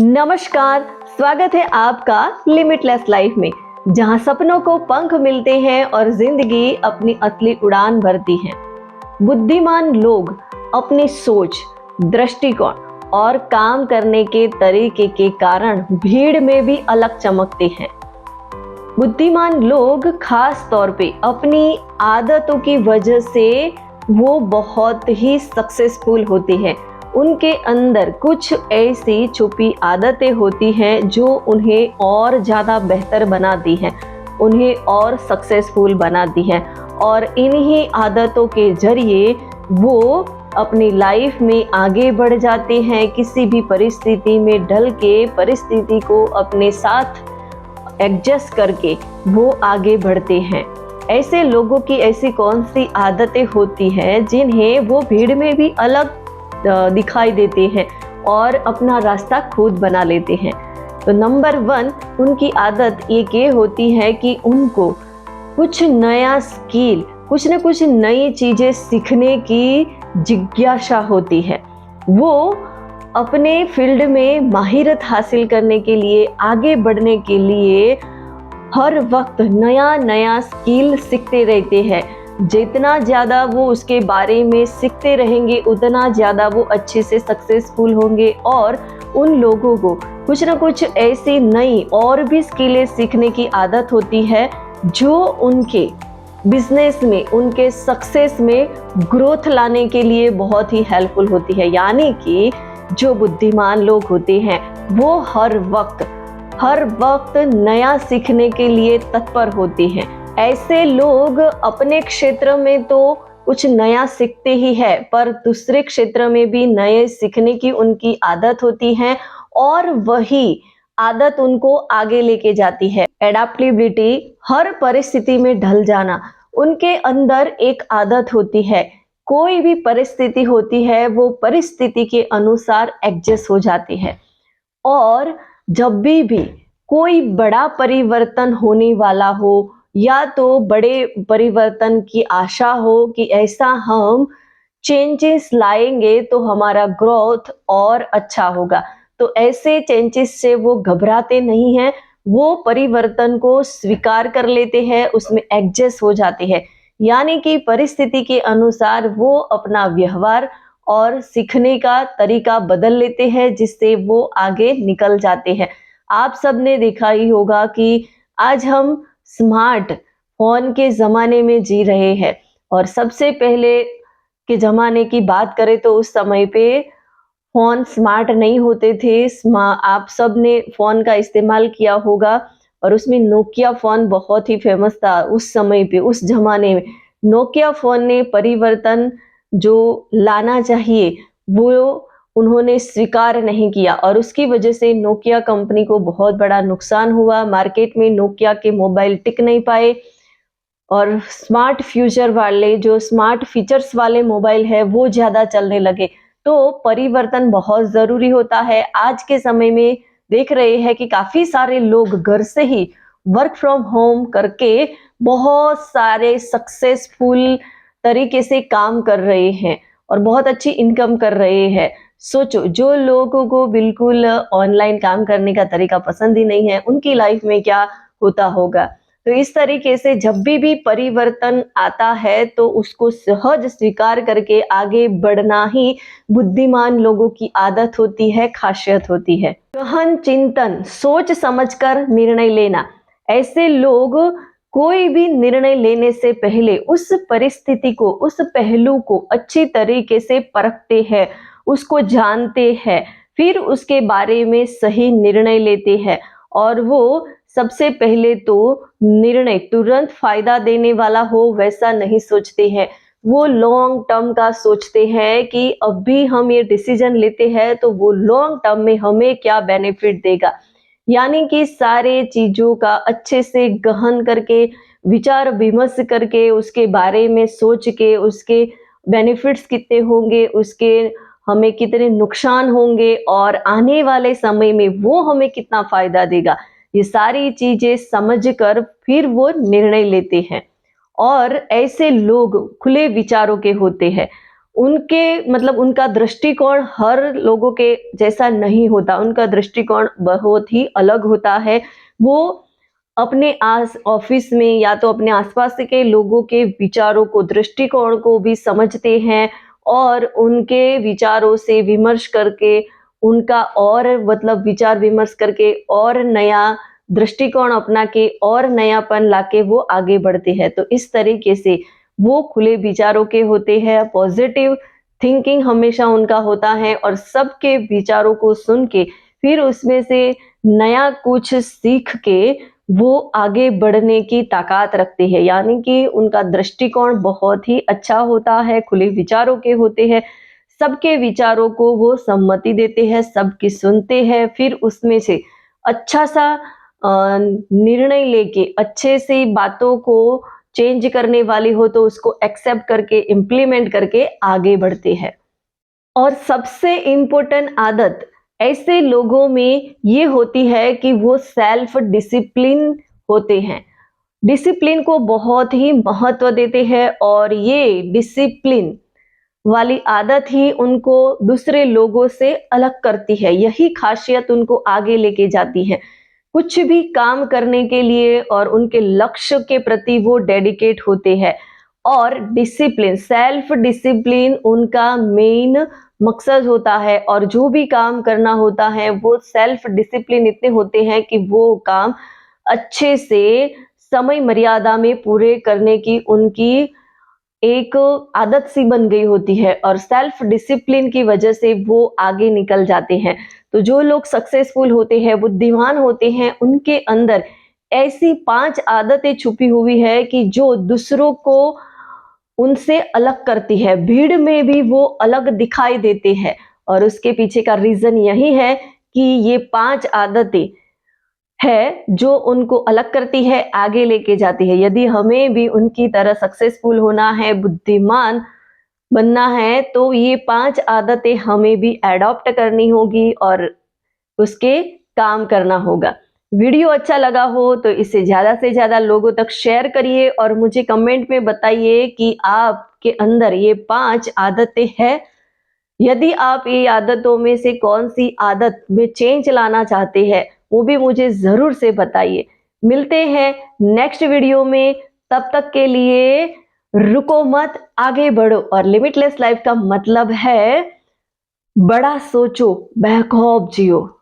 नमस्कार, स्वागत है आपका लिमिटलेस लाइफ में, जहां सपनों को पंख मिलते हैं और जिंदगी अपनी असली उड़ान भरती है। बुद्धिमान लोग अपनी सोच, दृष्टिकोण और काम करने के तरीके के कारण भीड़ में भी अलग चमकते हैं। बुद्धिमान लोग खास तौर पे अपनी आदतों की वजह से वो बहुत ही सक्सेसफुल होते हैं। उनके अंदर कुछ ऐसी छुपी आदतें होती हैं जो उन्हें और ज़्यादा बेहतर बनाती हैं, उन्हें और सक्सेसफुल बनाती हैं, और इन्हीं आदतों के जरिए वो अपनी लाइफ में आगे बढ़ जाते हैं। किसी भी परिस्थिति में ढल के परिस्थिति को अपने साथ एडजस्ट करके वो आगे बढ़ते हैं। ऐसे लोगों की ऐसी कौन सी आदतें होती हैं जिन्हें वो भीड़ में भी अलग दिखाई देते हैं और अपना रास्ता खुद बना लेते हैं। तो नंबर 1 उनकी आदत ये होती है कि उनको कुछ नया स्किल, कुछ न कुछ नई चीज़ें सीखने की जिज्ञासा होती है। वो अपने फील्ड में माहिरत हासिल करने के लिए, आगे बढ़ने के लिए हर वक्त नया नया स्किल सीखते रहते हैं। जितना ज़्यादा वो उसके बारे में सीखते रहेंगे उतना ज़्यादा वो अच्छे से सक्सेसफुल होंगे, और उन लोगों को कुछ ना कुछ ऐसी नई और भी स्किलें सीखने की आदत होती है जो उनके बिजनेस में, उनके सक्सेस में ग्रोथ लाने के लिए बहुत ही हेल्पफुल होती है। यानी कि जो बुद्धिमान लोग होते हैं वो हर वक्त नया सीखने के लिए तत्पर होते हैं। ऐसे लोग अपने क्षेत्र में तो कुछ नया सीखते ही है, पर दूसरे क्षेत्र में भी नए सीखने की उनकी आदत होती है, और वही आदत उनको आगे लेके जाती है। एडेप्टेबिलिटी, हर परिस्थिति में ढल जाना, उनके अंदर एक आदत होती है। कोई भी परिस्थिति होती है वो परिस्थिति के अनुसार एडजस्ट हो जाती है, और जब भी कोई बड़ा परिवर्तन होने वाला हो या तो बड़े परिवर्तन की आशा हो कि ऐसा हम चेंजेस लाएंगे तो हमारा ग्रोथ और अच्छा होगा, तो ऐसे चेंजेस से वो घबराते नहीं हैं। वो परिवर्तन को स्वीकार कर लेते हैं, उसमें एडजस्ट हो जाते हैं। यानी कि परिस्थिति के अनुसार वो अपना व्यवहार और सीखने का तरीका बदल लेते हैं, जिससे वो आगे निकल जाते हैं। आप सबने देखा ही होगा कि आज हम स्मार्ट फोन के ज़माने में जी रहे हैं, और सबसे पहले के ज़माने की बात करें तो उस समय पे फ़ोन स्मार्ट नहीं होते थे। आप सब ने फ़ोन का इस्तेमाल किया होगा, और उसमें नोकिया फ़ोन बहुत ही फेमस था उस समय पे, उस ज़माने में। नोकिया फ़ोन ने परिवर्तन जो लाना चाहिए वो उन्होंने स्वीकार नहीं किया, और उसकी वजह से नोकिया कंपनी को बहुत बड़ा नुकसान हुआ। मार्केट में नोकिया के मोबाइल टिक नहीं पाए, और स्मार्ट फीचर्स वाले मोबाइल है वो ज़्यादा चलने लगे। तो परिवर्तन बहुत ज़रूरी होता है। आज के समय में देख रहे हैं कि काफ़ी सारे लोग घर से ही वर्क फ्रॉम होम करके बहुत सारे सक्सेसफुल तरीके से काम कर रहे हैं और बहुत अच्छी इनकम कर रहे हैं। सोचो, जो लोगों को बिल्कुल ऑनलाइन काम करने का तरीका पसंद ही नहीं है, उनकी लाइफ में क्या होता होगा। तो इस तरीके से जब भी परिवर्तन आता है तो उसको सहज स्वीकार करके आगे बढ़ना ही बुद्धिमान लोगों की आदत होती है, खासियत होती है। गहन चिंतन, सोच समझकर निर्णय लेना। ऐसे लोग कोई भी निर्णय लेने से पहले उस परिस्थिति को, उस पहलू को अच्छी तरीके से परखते हैं, उसको जानते हैं, फिर उसके बारे में सही निर्णय लेते हैं। और वो सबसे पहले तो निर्णय तुरंत फायदा देने वाला हो वैसा नहीं सोचते हैं। वो लॉन्ग टर्म का सोचते हैं कि अभी हम ये डिसीजन लेते हैं तो वो लॉन्ग टर्म में हमें क्या बेनिफिट देगा। यानी कि सारे चीज़ों का अच्छे से गहन करके, विचार विमर्श करके, उसके बारे में सोच के, उसके बेनिफिट्स कितने होंगे, उसके हमें कितने नुकसान होंगे, और आने वाले समय में वो हमें कितना फायदा देगा, ये सारी चीजें समझकर फिर वो निर्णय लेते हैं। और ऐसे लोग खुले विचारों के होते हैं। उनके मतलब उनका दृष्टिकोण हर लोगों के जैसा नहीं होता, उनका दृष्टिकोण बहुत ही अलग होता है। वो अपने आस ऑफिस में या तो अपने आसपास के लोगों के विचारों को, दृष्टिकोण को भी समझते हैं और उनके विचारों से विमर्श करके, उनका और मतलब विचार विमर्श करके और नया दृष्टिकोण अपना के और नयापन लाके वो आगे बढ़ते हैं। तो इस तरीके से वो खुले विचारों के होते हैं, पॉजिटिव थिंकिंग हमेशा उनका होता है और सबके विचारों को सुन के फिर उसमें से नया कुछ सीख के वो आगे बढ़ने की ताकत रखते हैं। यानी कि उनका दृष्टिकोण बहुत ही अच्छा होता है, खुले विचारों के होते हैं, सबके विचारों को वो सम्मति देते हैं, सबकी सुनते हैं, फिर उसमें से अच्छा सा निर्णय लेके अच्छे से बातों को चेंज करने वाली हो तो उसको एक्सेप्ट करके इम्प्लीमेंट करके आगे बढ़ते हैं। और सबसे इम्पोर्टेंट आदत ऐसे लोगों में ये होती है कि वो सेल्फ डिसिप्लिन होते हैं, डिसिप्लिन को बहुत ही महत्व देते हैं और ये डिसिप्लिन वाली आदत ही उनको दूसरे लोगों से अलग करती है, यही खासियत उनको आगे लेके जाती है। कुछ भी काम करने के लिए और उनके लक्ष्य के प्रति वो डेडिकेट होते हैं और डिसिप्लिन, सेल्फ डिसिप्लिन उनका मेन मकसद होता है और जो भी काम करना होता है वो सेल्फ डिसिप्लिन इतने होते हैं कि वो काम अच्छे से समय मर्यादा में पूरे करने की उनकी एक आदत सी बन गई होती है और सेल्फ डिसिप्लिन की वजह से वो आगे निकल जाते हैं। तो जो लोग सक्सेसफुल होते हैं, बुद्धिमान होते हैं, उनके अंदर ऐसी 5 आदतें छुपी हुई है कि जो दूसरों को उनसे अलग करती है, भीड़ में भी वो अलग दिखाई देते हैं और उसके पीछे का रीजन यही है कि ये 5 आदतें है जो उनको अलग करती है, आगे लेके जाती है। यदि हमें भी उनकी तरह सक्सेसफुल होना है, बुद्धिमान बनना है, तो ये 5 आदतें हमें भी एडॉप्ट करनी होगी और उसके काम करना होगा। वीडियो अच्छा लगा हो तो इसे ज़्यादा से ज़्यादा लोगों तक शेयर करिए और मुझे कमेंट में बताइए कि आपके अंदर ये 5 आदतें हैं। यदि आप ये आदतों में से कौन-सी आदत में चेंज लाना चाहते हैं, वो भी मुझे ज़रूर से बताइए। मिलते हैं नेक्स्ट वीडियो में, तब तक के लिए रुको मत, आगे बढ़ो और लिमिटलेस लाइफ का मतलब है बड़ा सोचो, बेखौफ जियो।